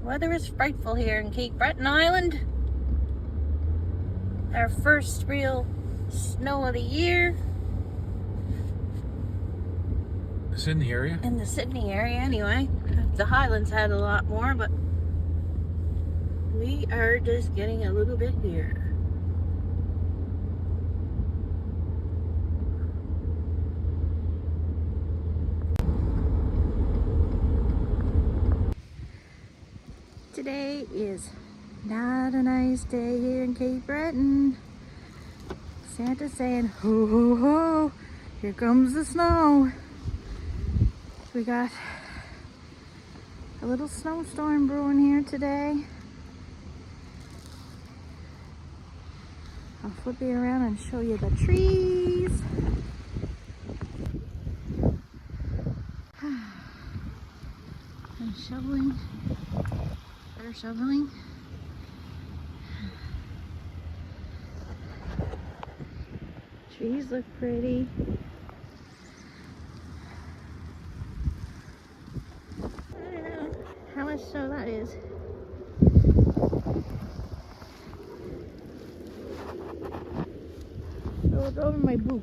Weather is frightful here in Cape Breton Island. Our first real snow of the year. Sydney area? In the Sydney area, anyway. The Highlands had a lot more, but we are just getting a little bit here. Today is not a nice day here in Cape Breton. Santa's saying, ho ho ho, here comes the snow. We got a little snowstorm brewing here today. I'll flip you around and show you the trees. I'm shoveling. Better shoveling. Trees look pretty. I don't know how much snow that is. Oh, it's over my boot.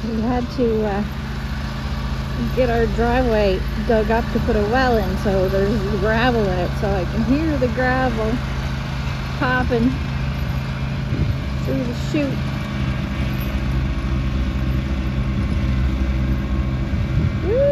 We had to get our driveway dug up to put a well in, so there's gravel in it, so I can hear the gravel popping through the chute. Woo!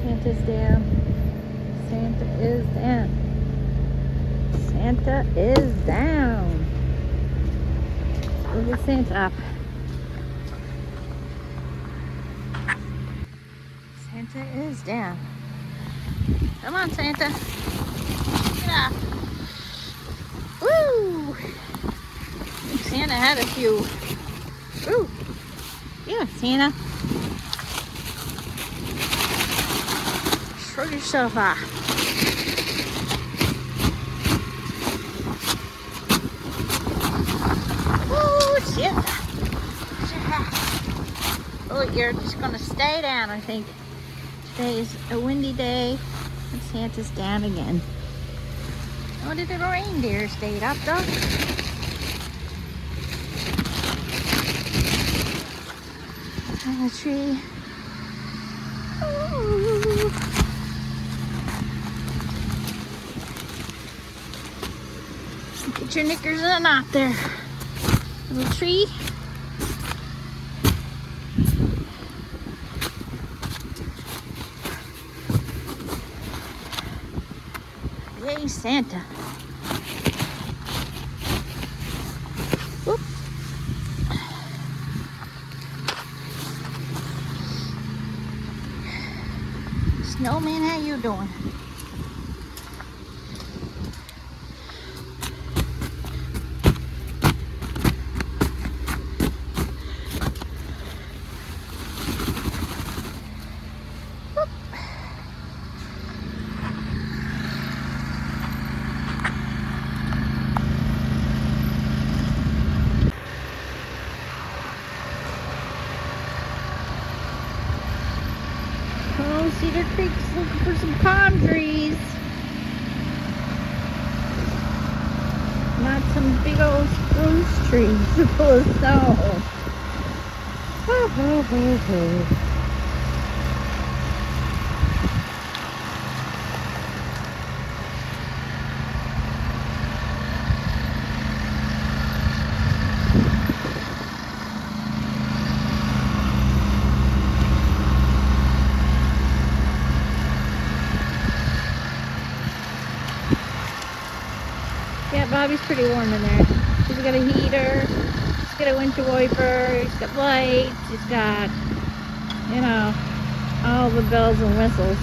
Santa's down. Santa is down. Santa is down. Look at Santa up. Santa is down. Come on, Santa. Get up. Woo! Santa had a few. Woo! Yeah, Santa. Throw yourself off. Oh, Santa. Oh, you're just gonna stay down, I think. Today is a windy day, and Santa's down again. Oh, the little reindeer stayed up, though. And the tree. Ooh. Get your knickers in a knot there. Little tree. Yay, Santa. Whoop. Snowman, how you doing? Oh, Cedar Creek's looking for some palm trees. Not some big old spruce trees full of snow. Ho, ho, ho, ho. Yeah, Bobby's pretty warm in there. He's got a heater, he's got a windshield wiper, he's got lights, he's got, you know, all the bells and whistles.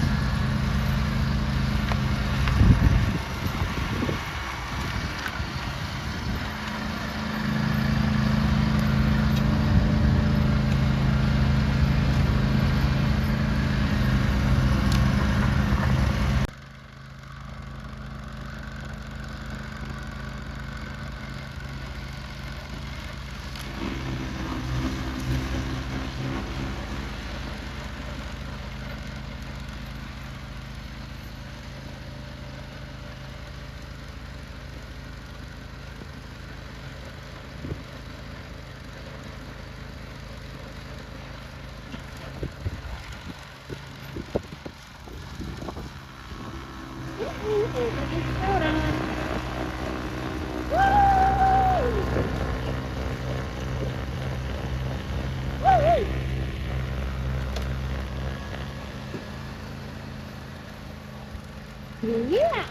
Yeah.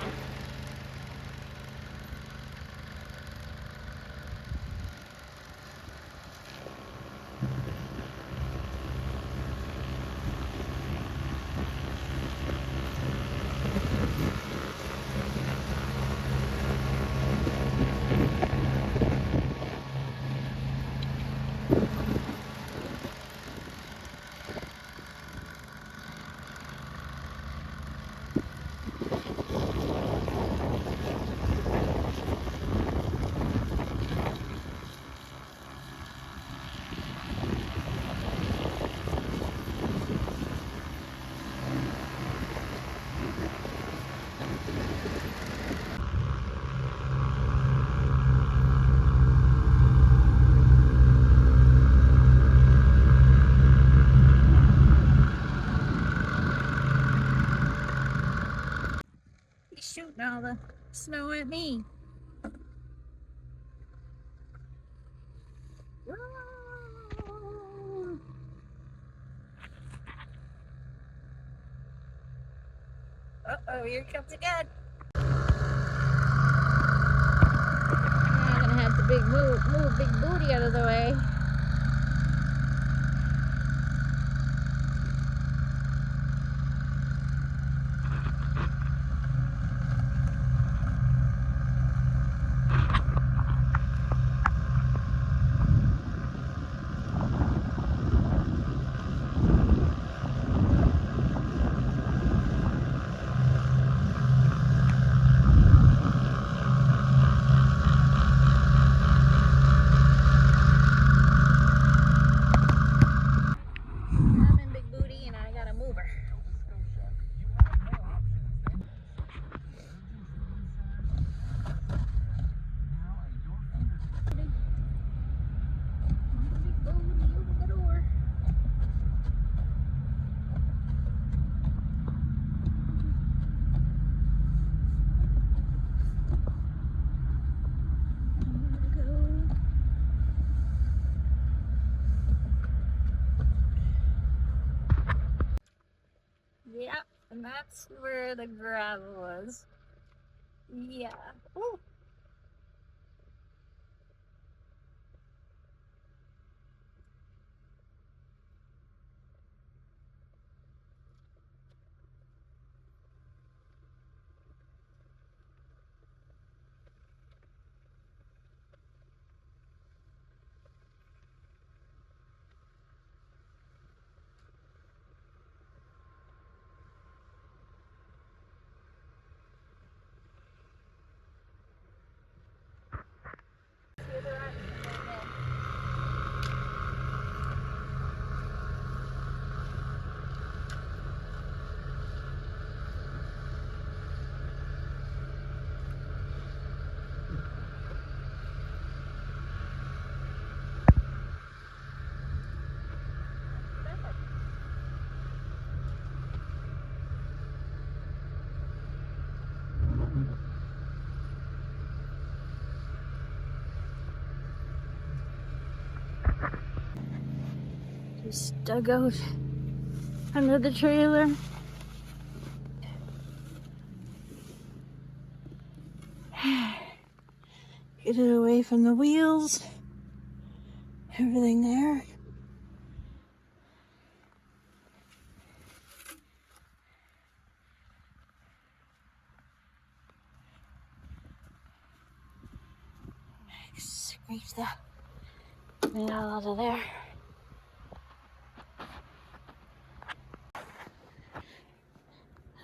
He's shooting all the snow at me. Uh-oh, here comes again. I'm gonna have to move big booty out of the way. And that's where the gravel was. Yeah. Ooh. Just dug out under the trailer. Get it away from the wheels. Everything there. Scrape that out of there.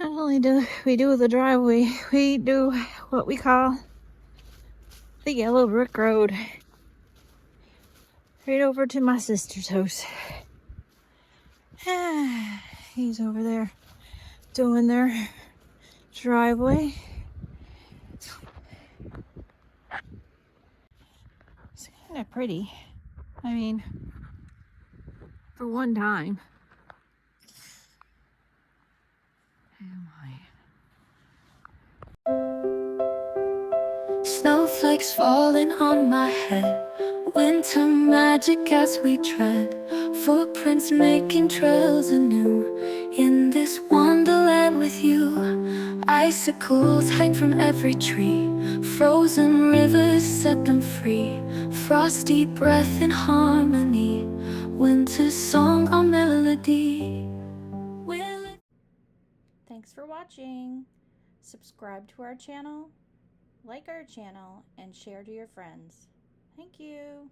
Not only do we do the driveway, we do what we call the yellow brick road. Right over to my sister's house. He's over there doing their driveway. It's kind of pretty. I mean, for one time. Snowflakes falling on my head, winter magic as we tread, footprints making trails anew, in this wonderland with you. Icicles hang from every tree, frozen rivers set them free, frosty breath in harmony, winter's song our melody. Thanks for watching. Subscribe to our channel, like our channel, and share to your friends. Thank you.